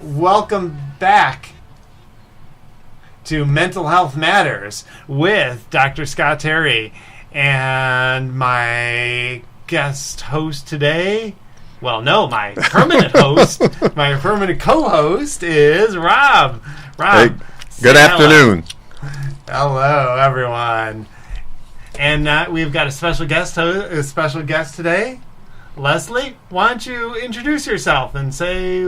Welcome back to Mental Health Matters with Dr. Scott Terry and my guest host today. Well, no, my permanent host, my permanent co-host is Rob. Rob, hey, good afternoon. Hello, everyone. And we've got a special guest today. Leslie, why don't you introduce yourself and say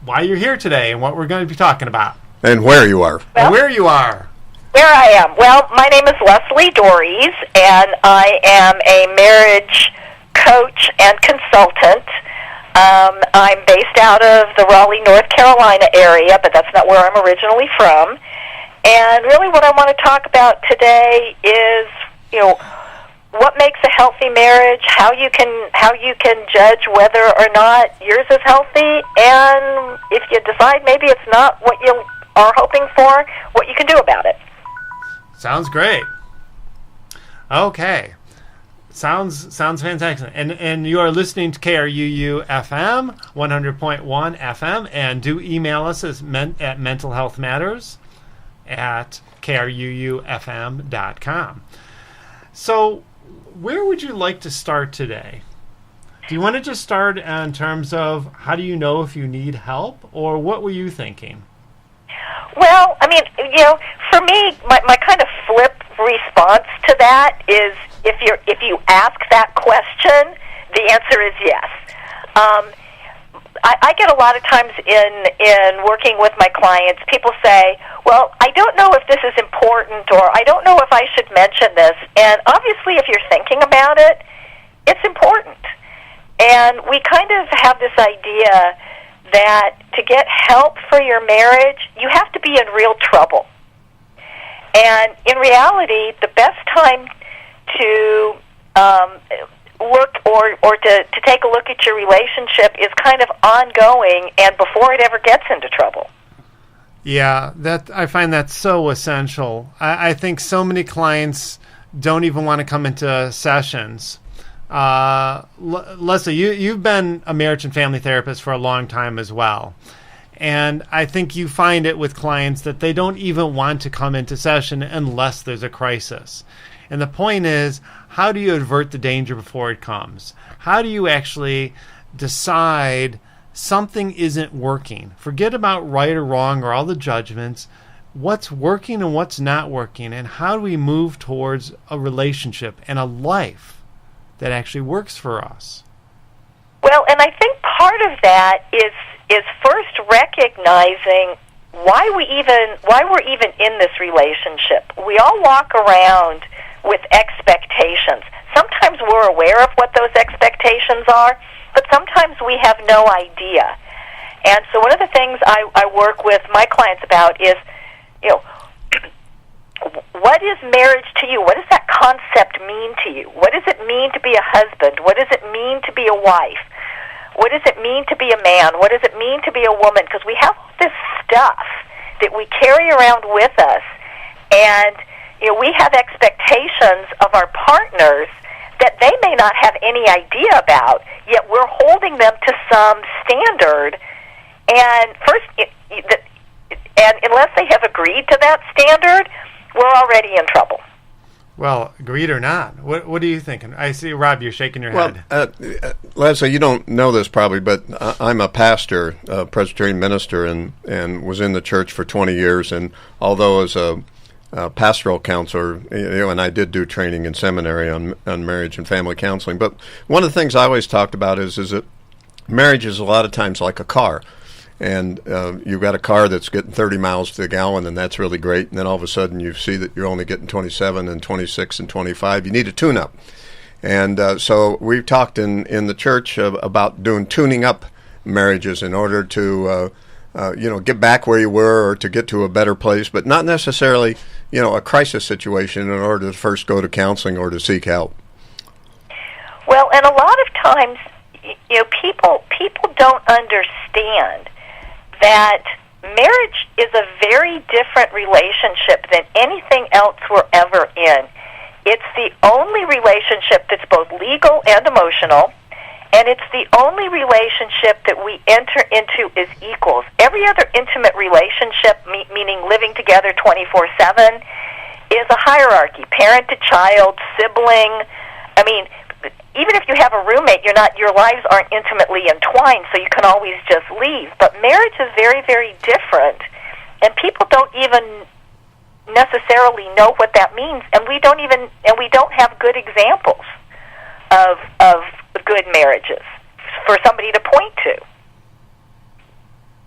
why you're here today and what we're going to be talking about. And where you are. Well, where you are. Where I am. Well, my name is Leslie Dories, and I am a marriage coach and consultant. I'm based out of the Raleigh, North Carolina area, but that's not where I'm originally from. And really what I want to talk about today is, what makes a healthy marriage, how you can judge whether or not yours is healthy, and if you decide maybe it's not what you are hoping for, what you can do about it. Sounds great. Okay. Sounds fantastic. And you are listening to KRUU FM, 100.1 FM, and do email us at mentalhealthmatters@kruufm.com. So, where would you like to start today? Do you want to just start in terms of how do you know if you need help, or what were you thinking? Well, I mean, for me, my kind of flip response to that is if you ask that question, the answer is yes. I get a lot of times in working with my clients, people say, well, I don't know if this is important, or I don't know if I should mention this. And obviously, if you're thinking about it, it's important. And we kind of have this idea that to get help for your marriage, you have to be in real trouble. And in reality, the best time to look or to take a look at your relationship is kind of ongoing and before it ever gets into trouble. Yeah, I find that so essential. I think so many clients don't even want to come into sessions. Leslie, you've been a marriage and family therapist for a long time as well. And I think you find it with clients that they don't even want to come into session unless there's a crisis. And the point is, how do you avert the danger before it comes? How do you actually decide something isn't working? Forget about right or wrong or all the judgments. What's working and what's not working? And how do we move towards a relationship and a life that actually works for us? Well, and I think part of that is first recognizing why we're even in this relationship. We all walk around with expectations. Sometimes we're aware of what those expectations are, but sometimes we have no idea. And so one of the things I work with my clients about is, what is marriage to you? What does that concept mean to you? What does it mean to be a husband? What does it mean to be a wife? What does it mean to be a man? What does it mean to be a woman? Because we have all this stuff that we carry around with us, and we have expectations of our partners that they may not have any idea about, yet we're holding them to some standard. And and unless they have agreed to that standard, we're already in trouble. Well, agreed or not, what are you thinking? I see, Rob, you're shaking your head. Leslie, you don't know this probably, but I'm a pastor, a Presbyterian minister, and was in the church for 20 years. And although as a pastoral counselor, and I did do training in seminary on marriage and family counseling. But one of the things I always talked about is that marriage is a lot of times like a car. And you've got a car that's getting 30 miles to the gallon, and that's really great. And then all of a sudden you see that you're only getting 27 and 26 and 25. You need a tune-up. And so we've talked in the church about doing tuning up marriages in order to get back where you were or to get to a better place, but not necessarily, a crisis situation in order to first go to counseling or to seek help. Well, and a lot of times, people don't understand that marriage is a very different relationship than anything else we're ever in. It's the only relationship that's both legal and emotional, And it's the only relationship that we enter into as equals. Every other intimate relationship, meaning living together 24/7, is a hierarchy. Parent to child, sibling. I mean, even if you have a roommate, your lives aren't intimately entwined, so you can always just leave. But marriage is very, very different, and people don't even necessarily know what that means, and we don't have good examples of good marriages for somebody to point to.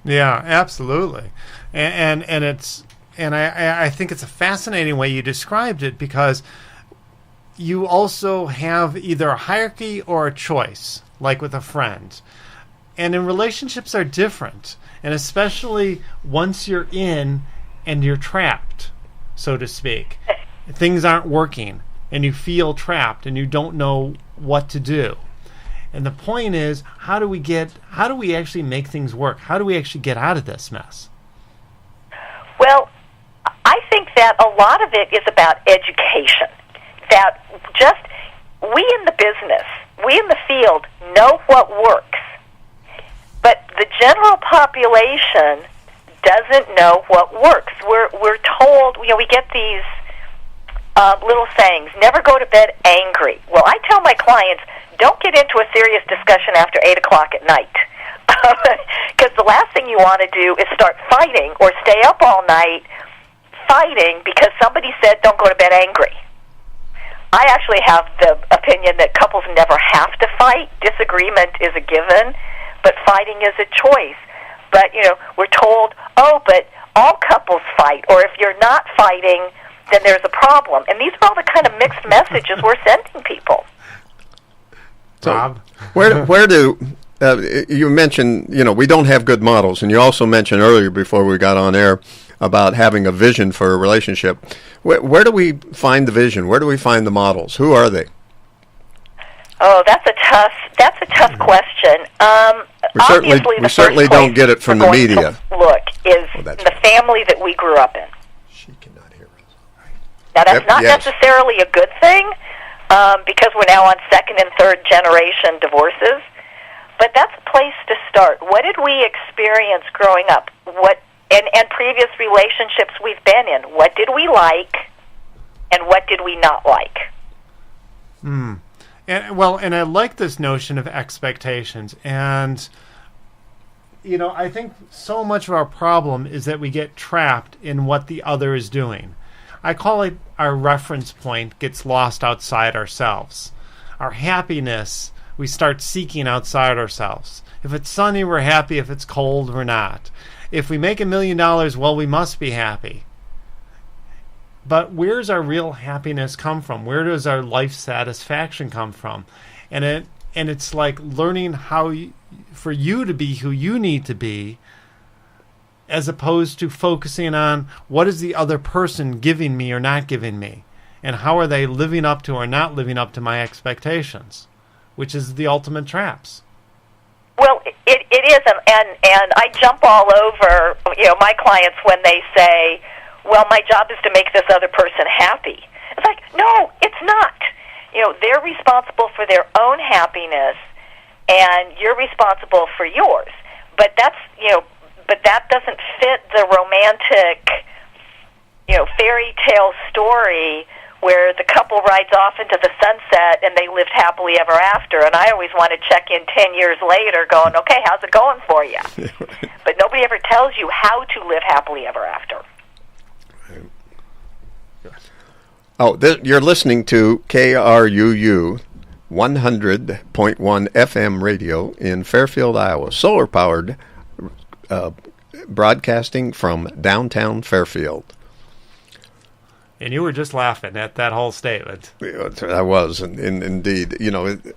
Yeah, absolutely, and I think it's a fascinating way you described it, because you also have either a hierarchy or a choice, like with a friend. And in relationships are different, and especially once you're in and you're trapped, so to speak. Things aren't working, and you feel trapped, and you don't know what to do. And the point is, how do we actually make things work? How do we actually get out of this mess? Well, I think that a lot of it is about education. That just we in the business, we in the field know what works, but the general population doesn't know what works. We're told, we get these little sayings: never go to bed angry. Well, I tell my clients, don't get into a serious discussion after 8 o'clock at night, because the last thing you want to do is start fighting or stay up all night fighting because somebody said don't go to bed angry. I actually have the opinion that couples never have to fight. Disagreement is a given, but fighting is a choice. But, we're told, but all couples fight, or if you're not fighting, then there's a problem. And these are all the kind of mixed messages we're sending people. So, Rob? where do you mentioned, we don't have good models, and you also mentioned earlier before we got on air about having a vision for a relationship. Where do we find the vision? Where do we find the models? Who are they? Oh, that's a tough question. We certainly don't get it from the media. Look, is the family that we grew up in. She cannot hear us. Now, that's not necessarily a good thing, because we're now on second and third generation divorces. But that's a place to start. What did we experience growing up? And previous relationships we've been in. What did we like, and what did we not like? And I like this notion of expectations. And, I think so much of our problem is that we get trapped in what the other is doing. I call it our reference point gets lost outside ourselves. Our happiness, we start seeking outside ourselves. If it's sunny, we're happy. If it's cold, we're not. If we make $1 million, well, we must be happy. But where's our real happiness come from? Where does our life satisfaction come from? And it's like learning how for you to be who you need to be, as opposed to focusing on what is the other person giving me or not giving me, and how are they living up to or not living up to my expectations, which is the ultimate traps. Well, it is, and I jump all over, my clients when they say, well, my job is to make this other person happy. It's like, no, it's not. They're responsible for their own happiness, and you're responsible for yours. But that doesn't fit the romantic, fairy tale story where the couple rides off into the sunset and they lived happily ever after. And I always want to check in 10 years later going, okay, how's it going for you? But nobody ever tells you how to live happily ever after. You're listening to KRUU 100.1 FM radio in Fairfield, Iowa, solar-powered, broadcasting from downtown Fairfield. And you were just laughing at that whole statement. I was, indeed.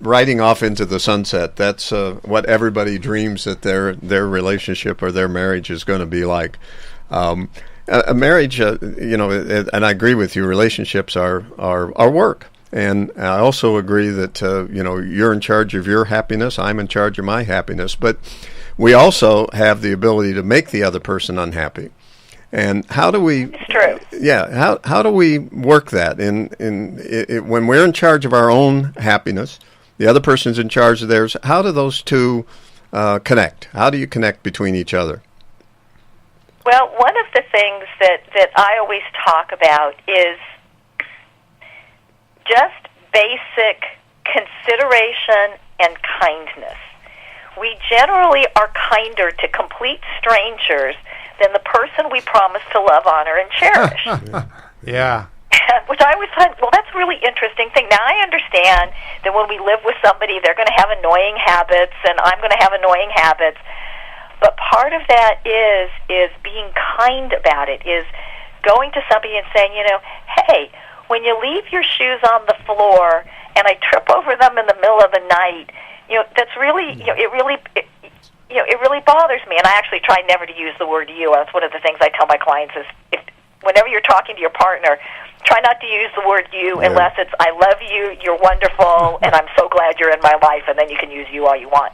Riding off into the sunset, that's what everybody dreams that their relationship or their marriage is going to be like. A marriage, and I agree with you, relationships are work. And I also agree that, you're in charge of your happiness, I'm in charge of my happiness. But we also have the ability to make the other person unhappy. And how do we? It's true. Yeah. How do we work that? When we're in charge of our own happiness, the other person's in charge of theirs. How do those two connect? How do you connect between each other? Well, one of the things that I always talk about is just basic consideration and kindness. We generally are kinder to complete strangers than the person we promise to love, honor, and cherish. Yeah. Which I always thought, well, that's a really interesting thing. Now, I understand that when we live with somebody, they're going to have annoying habits, and I'm going to have annoying habits. But part of that is being kind about it, is going to somebody and saying, hey, when you leave your shoes on the floor and I trip over them in the middle of the night, that's really, it really bothers me. And I actually try never to use the word you. That's one of the things I tell my clients is, whenever you're talking to your partner, try not to use the word you unless it's, I love you, you're wonderful, and I'm so glad you're in my life, and then you can use you all you want.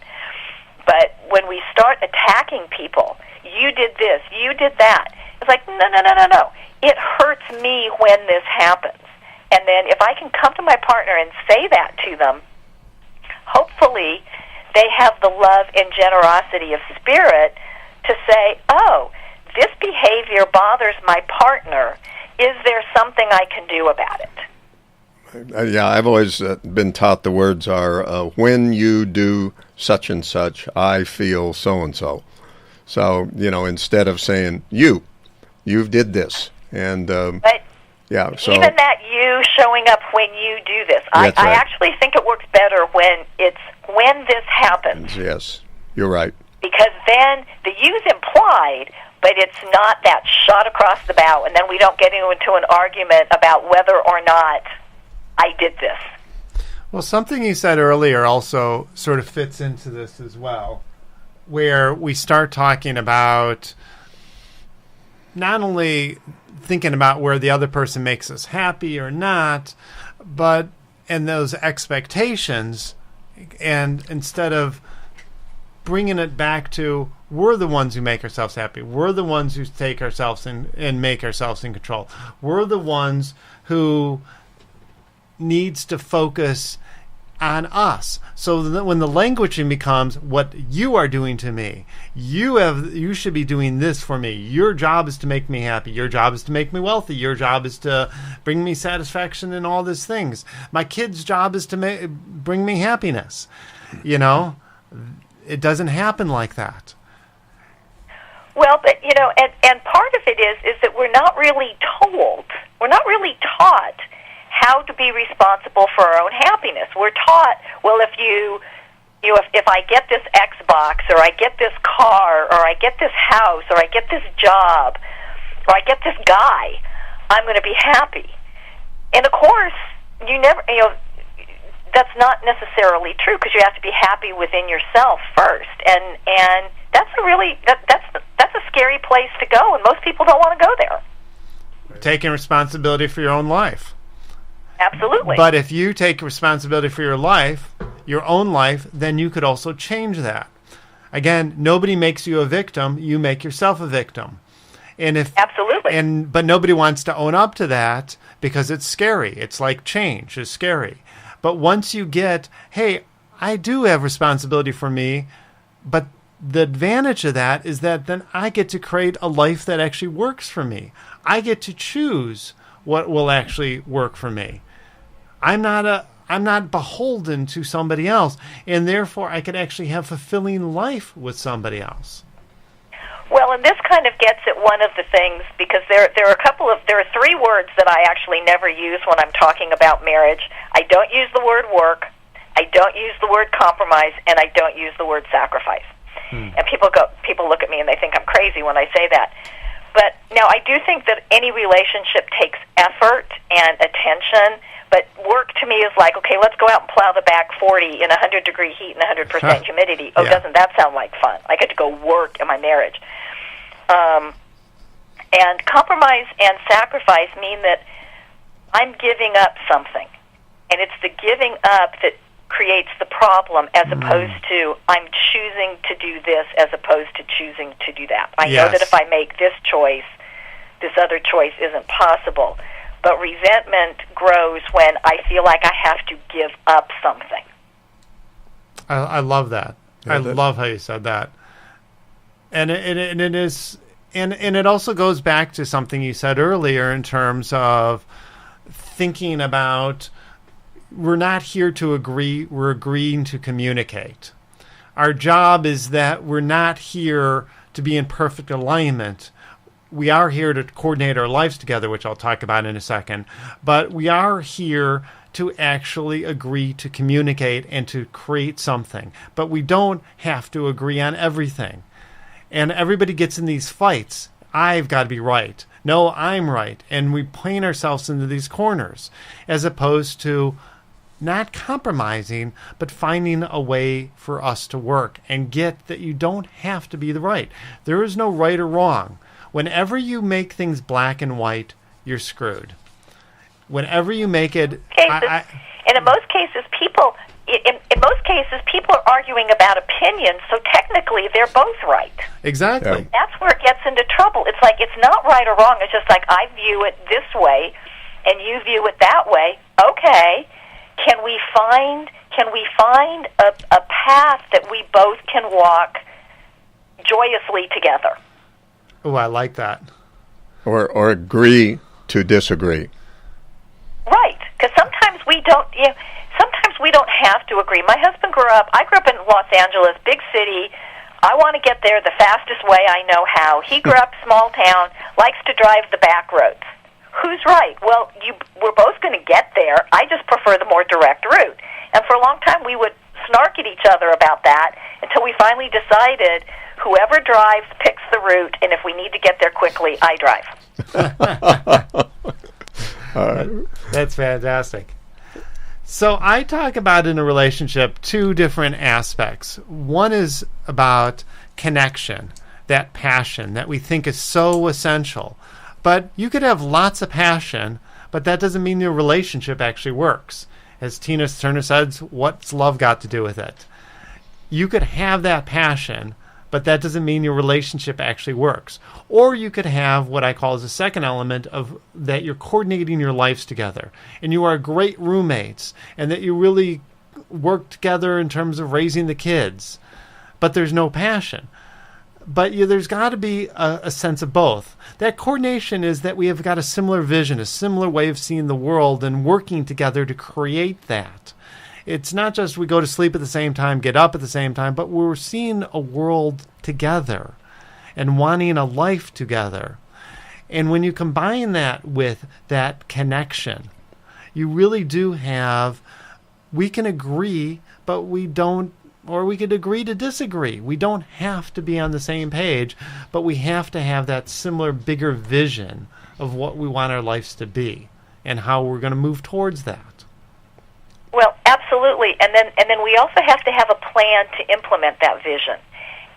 But when we start attacking people, you did this, you did that, it's like, no. It hurts me when this happens. And then if I can come to my partner and say that to them, hopefully they have the love and generosity of spirit to say, oh, this behavior bothers my partner. Is there something I can do about it? Yeah, I've always been taught the words are, when you do such and such, I feel so-and-so. So, instead of saying, you did this. And, but yeah, so even that you showing up when you do this, I actually think it works better when it's when this happens. Yes, you're right. Because then the you's implied, but it's not that shot across the bow, and then we don't get into an argument about whether or not I did this. Well, something you said earlier also sort of fits into this as well, where we start talking about not only thinking about where the other person makes us happy or not, but in those expectations, and instead of bringing it back to we're the ones who make ourselves happy. We're the ones who take ourselves and make ourselves in control. We're the ones who needs to focus on us. So that when the languaging becomes what you are doing to me, you should be doing this for me. Your job is to make me happy. Your job is to make me wealthy. Your job is to bring me satisfaction in all these things. My kid's job is to bring me happiness. It doesn't happen like that. Well, but and part of it is that we're not really taught how to be responsible for our own happiness. We're taught, well, if I get this Xbox, or I get this car, or I get this house, or I get this job, or I get this guy, I'm going to be happy. And of course, that's not necessarily true, because you have to be happy within yourself first, and that's that's a scary place to go, and most people don't want to go there. Taking responsibility for your own life. Absolutely. But if you take responsibility for your own life, then you could also change that. Again, nobody makes you a victim; you make yourself a victim. Absolutely. But nobody wants to own up to that because it's scary. It's like change is scary. But once you get, hey, I do have responsibility for me, but the advantage of that is that then I get to create a life that actually works for me. I get to choose what will actually work for me. I'm not beholden to somebody else, and therefore I could actually have fulfilling life with somebody else. Well, and this kind of gets at one of the things, because there are three words that I actually never use when I'm talking about marriage. I don't use the word work, I don't use the word compromise, and I don't use the word sacrifice. And people look at me and they think I'm crazy when I say that. But now I do think that any relationship takes effort and attention, but work to me is like, okay, let's go out and plow the back 40 in 100-degree heat and 100% humidity. Oh, doesn't that sound like fun? I get to go work in my marriage. And compromise and sacrifice mean that I'm giving up something. And it's the giving up that creates the problem, as opposed to I'm choosing to do this as opposed to choosing to do that. I know that if I make this choice, this other choice isn't possible. But resentment grows when I feel like I have to give up something. I love that. Yeah, I love how you said that. And it is, and it also goes back to something you said earlier in terms of thinking about, we're not here to agree, we're agreeing to communicate. Our job is that we're not here to be in perfect alignment. We are here to coordinate our lives together, which I'll talk about in a second. But we are here to actually agree to communicate and to create something. But we don't have to agree on everything. And everybody gets in these fights. I've got to be right. No, I'm right. And we paint ourselves into these corners, as opposed to not compromising, but finding a way for us to work and get that you don't have to be the right. There is no right or wrong. Whenever you make things black and white, you're screwed. Whenever you make it... And in most cases, people are arguing about opinions, so technically they're both right. Exactly. Yeah. That's where it gets into trouble. It's like, it's not right or wrong. It's just like, I view it this way, and you view it that way. Okay. Can we find a path that we both can walk joyously together? Oh, I like that. Or agree to disagree. Right, because sometimes we don't. Sometimes we don't have to agree. I grew up in Los Angeles, big city. I want to get there the fastest way I know how. He grew up small town, likes to drive the back roads. Who's right? Well, we're both going to get there. I just prefer the more direct route. And for a long time, we would snark at each other about that until we finally decided whoever drives picks the route, and if we need to get there quickly, I drive. That's fantastic. So I talk about in a relationship two different aspects. One is about connection, that passion that we think is so essential. But you could have lots of passion, but that doesn't mean your relationship actually works. As Tina Turner says, what's love got to do with it? You could have that passion, but that doesn't mean your relationship actually works. Or you could have what I call as a second element of that you're coordinating your lives together, and you are great roommates, and that you really work together in terms of raising the kids, but there's no passion. But there's got to be a sense of both. That coordination is that we have got a similar vision, a similar way of seeing the world, and working together to create that. It's not just we go to sleep at the same time, get up at the same time, but we're seeing a world together and wanting a life together. And when you combine that with that connection, you really do have, we can agree, but we don't, or we could agree to disagree. We don't have to be on the same page, but we have to have that similar, bigger vision of what we want our lives to be and how we're going to move towards that. Well, absolutely, and then we also have to have a plan to implement that vision.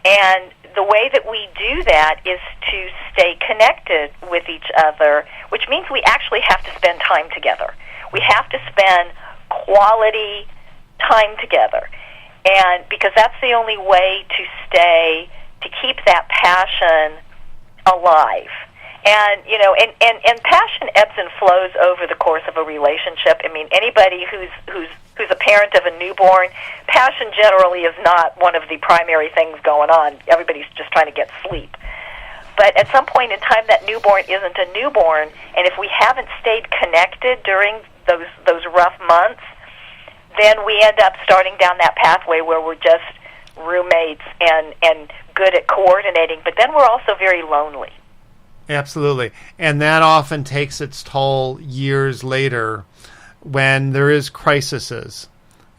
And the way that we do that is to stay connected with each other, which means we actually have to spend time together. We have to spend quality time together, and because that's the only way to keep that passion alive. And and passion ebbs and flows over the course of a relationship. I mean, anybody who's a parent of a newborn, passion generally is not one of the primary things going on. Everybody's just trying to get sleep. But at some point in time, that newborn isn't a newborn, and if we haven't stayed connected during those rough months, then we end up starting down that pathway where we're just roommates and good at coordinating, but then we're also very lonely. Absolutely. And that often takes its toll years later when there is crises.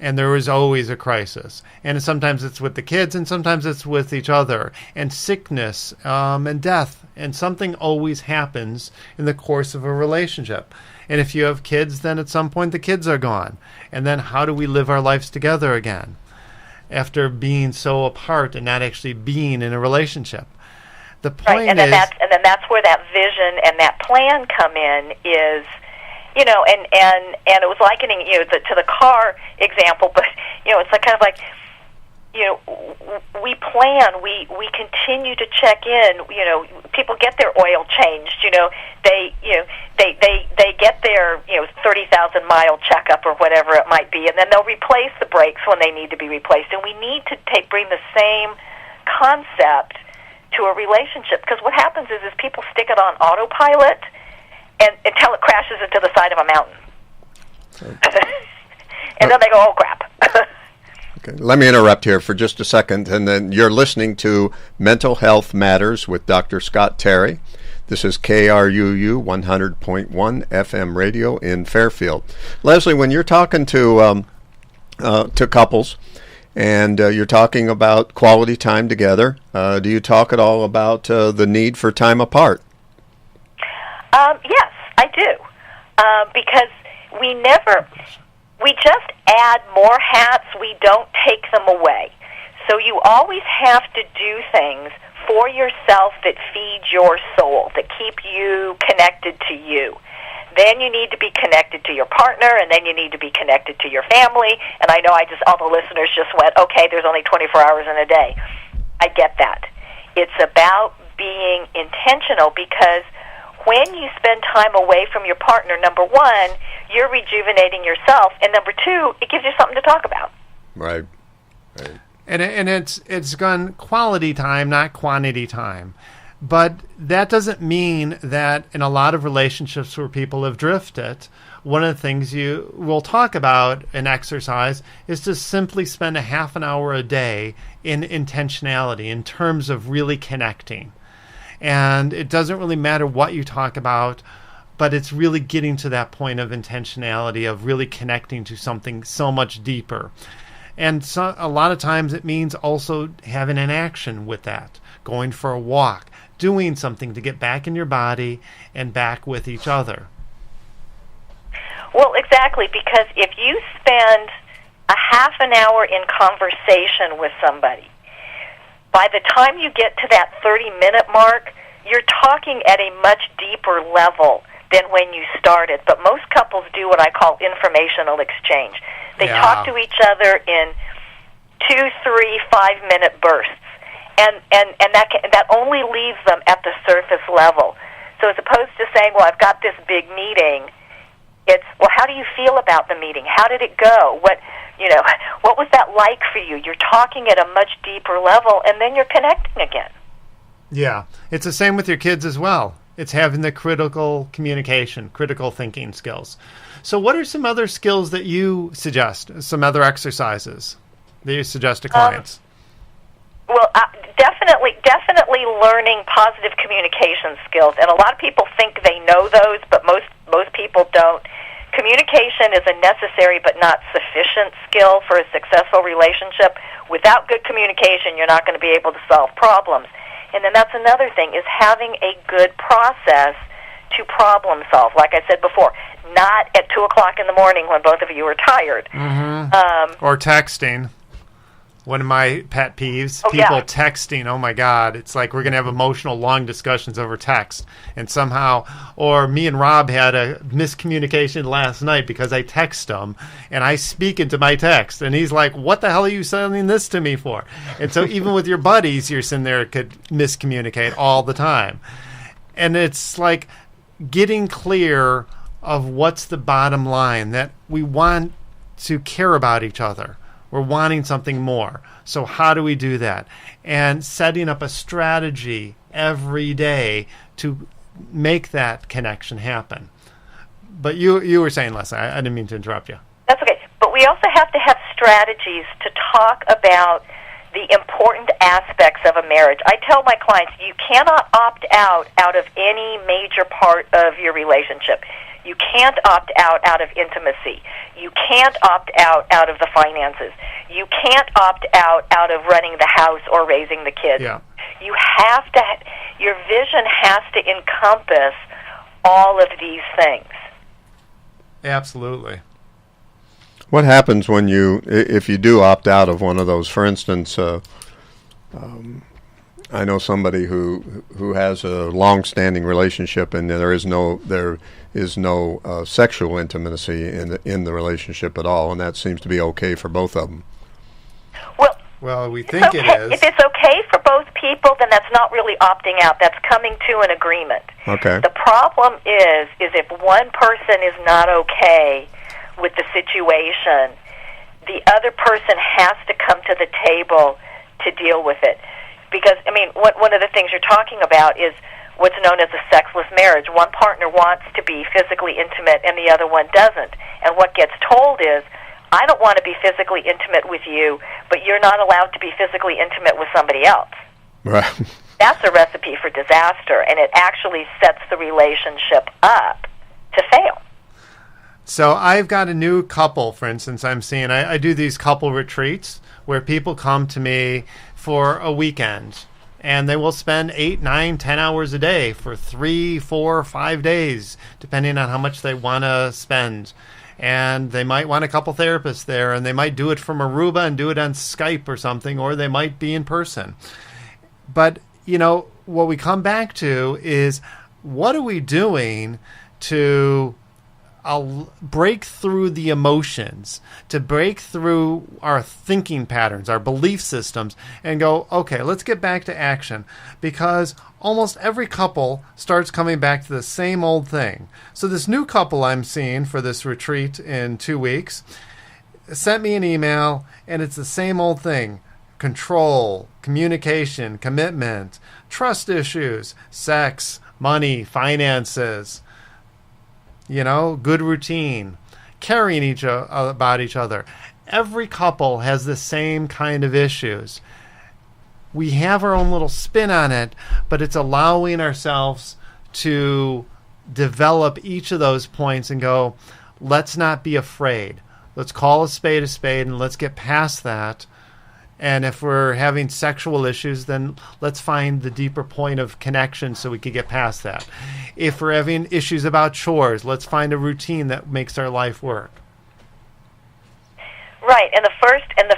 And there is always a crisis. And sometimes it's with the kids and sometimes it's with each other. And sickness and death. And something always happens in the course of a relationship. And if you have kids, then at some point the kids are gone. And then how do we live our lives together again after being so apart and not actually being in a relationship? The point right, and then that's where that vision and that plan come in. Is and it was likening to the car example, but it's like kind of like we plan, we continue to check in. People get their oil changed. They get their 30,000-mile checkup or whatever it might be, and then they'll replace the brakes when they need to be replaced. And we need to bring the same concept to a relationship, because what happens is people stick it on autopilot and until it crashes into the side of a mountain, and then they go, "Oh crap." Okay, let me interrupt here for just a second, and then you're listening to Mental Health Matters with Dr. Scott Terry. This is KRUU 100.1 FM radio in Fairfield. Leslie, when you're talking to couples and you're talking about quality time together, do you talk at all about the need for time apart? Yes, I do, because we just add more hats, we don't take them away. So you always have to do things for yourself that feed your soul, that keep you connected to you. Then you need to be connected to your partner, and then you need to be connected to your family. And I know all the listeners just went, okay, there's only 24 hours in a day. I get that. It's about being intentional, because when you spend time away from your partner, number one, you're rejuvenating yourself, and number two, it gives you something to talk about. Right. And it's gone quality time, not quantity time. But that doesn't mean that in a lot of relationships where people have drifted, one of the things you will talk about in exercise is to simply spend a half an hour a day in intentionality, in terms of really connecting. And it doesn't really matter what you talk about, but it's really getting to that point of intentionality, of really connecting to something so much deeper. And so, a lot of times it means also having an action with that, going for a walk, doing something to get back in your body and back with each other. Well, exactly, because if you spend a half an hour in conversation with somebody, by the time you get to that 30-minute mark, you're talking at a much deeper level than when you started. But most couples do what I call informational exchange. They talk to each other in 2, 3, 5-minute bursts, and that only leaves them at the surface level. So as opposed to saying, well, I've got this big meeting, it's, well, how do you feel about the meeting? How did it go? What was that like for you? You're talking at a much deeper level, and then you're connecting again. Yeah, it's the same with your kids as well. It's having the critical communication, critical thinking skills. So what are some other skills that you suggest, some other exercises that you suggest to clients? Definitely learning positive communication skills. And a lot of people think they know those, but most people don't. Communication is a necessary but not sufficient skill for a successful relationship. Without good communication, you're not going to be able to solve problems. And then that's another thing, is having a good process to problem solve. Like I said before, not at 2 o'clock in the morning when both of you are tired. Mm-hmm. Or texting. One of my pet peeves, people texting, oh my God, it's like we're going to have emotional long discussions over text. And somehow, or me and Rob had a miscommunication last night because I text him and I speak into my text. And he's like, what the hell are you sending this to me for? And so even with your buddies, you're sitting there, could miscommunicate all the time. And it's like getting clear of what's the bottom line, that we want to care about each other. We're wanting something more. So how do we do that? And setting up a strategy every day to make that connection happen. But you were saying, Leslie, I didn't mean to interrupt you. That's okay. But we also have to have strategies to talk about the important aspects of a marriage. I tell my clients, you cannot opt out of any major part of your relationship. You can't opt out of intimacy. You can't opt out of the finances. You can't opt out of running the house or raising the kids. Yeah. You have to, your vision has to encompass all of these things. Absolutely. What happens when if you do opt out of one of those? For instance, I know somebody who has a long-standing relationship, and there is no sexual intimacy in the relationship at all, and that seems to be okay for both of them. Well, we think it is. If it's okay for both people, then that's not really opting out. That's coming to an agreement. Okay. The problem is if one person is not okay with the situation, the other person has to come to the table to deal with it. Because, I mean, one of the things you're talking about is what's known as a sexless marriage. One partner wants to be physically intimate and the other one doesn't. And what gets told is, I don't want to be physically intimate with you, but you're not allowed to be physically intimate with somebody else. Right. That's a recipe for disaster, and it actually sets the relationship up to fail. So I've got a new couple, for instance, I'm seeing. I do these couple retreats where people come to me for a weekend, and they will spend 8, 9, 10 hours a day for 3, 4, 5 days, depending on how much they want to spend. And they might want a couple therapists there, and they might do it from Aruba and do it on Skype or something, or they might be in person. But, you know, what we come back to is, what are we doing to break through the emotions, to break through our thinking patterns, our belief systems, and go, okay, let's get back to action? Because almost every couple starts coming back to the same old thing. So this new couple I'm seeing for this retreat in 2 weeks sent me an email, and it's the same old thing. Control, communication, commitment, trust issues, sex, money, finances, you know, good routine, caring about each other. Every couple has the same kind of issues. We have our own little spin on it, but it's allowing ourselves to develop each of those points and go, let's not be afraid. Let's call a spade, and let's get past that. And if we're having sexual issues, then let's find the deeper point of connection so we can get past that. If we're having issues about chores, let's find a routine that makes our life work. Right, and the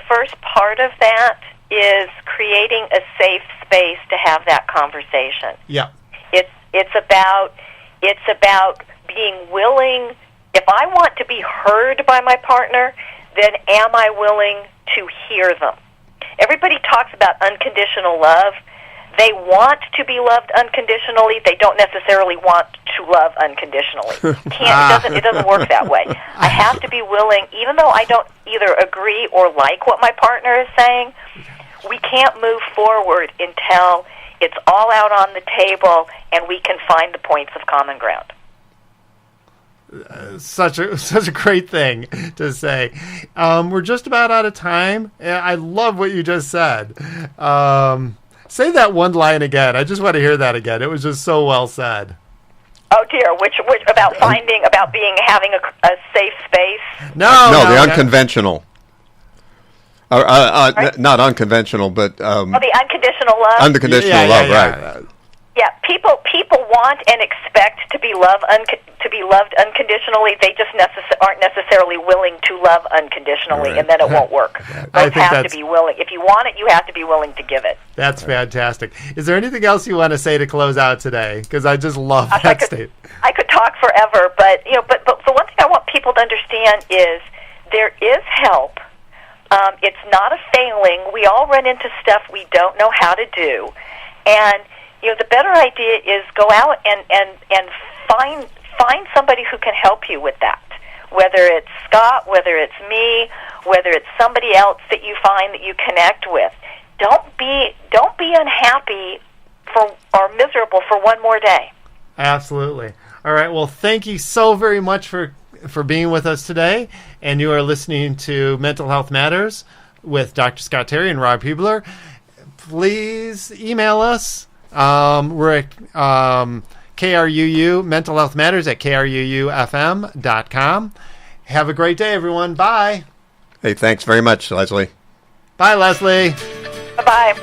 first part of that is creating a safe space to have that conversation. Yeah. It's about being willing. If I want to be heard by my partner, then am I willing to hear them? Everybody talks about unconditional love. They want to be loved unconditionally. They don't necessarily want to love unconditionally. It doesn't work that way. I have to be willing, even though I don't either agree or like what my partner is saying, we can't move forward until it's all out on the table and we can find the points of common ground. Such a great thing to say. We're just about out of time. I love what you just said. Say that one line again. I just want to hear that again. It was just so well said. Oh dear, which about having a safe space? No, the unconventional. Not unconventional, but the unconditional love. Unconditional love, right? Yeah, people want and expect to be loved unconditionally. They just aren't necessarily willing to love unconditionally, right. And then it won't work. Both have to be willing. If you want it, you have to be willing to give it. That's fantastic. Is there anything else you want to say to close out today? Because I just love that statement. I could talk forever, but but the one thing I want people to understand is there is help. It's not a failing. We all run into stuff we don't know how to do, and the better idea is go out and find somebody who can help you with that. Whether it's Scott, whether it's me, whether it's somebody else that you find that you connect with. Don't be unhappy or miserable for one more day. Absolutely. All right. Well, thank you so very much for being with us today. And you are listening to Mental Health Matters with Dr. Scott Terry and Rob Hubler. Please email us. We're at KRUU, Mental Health Matters at KRUUFM.com. Have a great day, everyone. Bye. Hey, thanks very much, Leslie. Bye, Leslie. Bye-bye.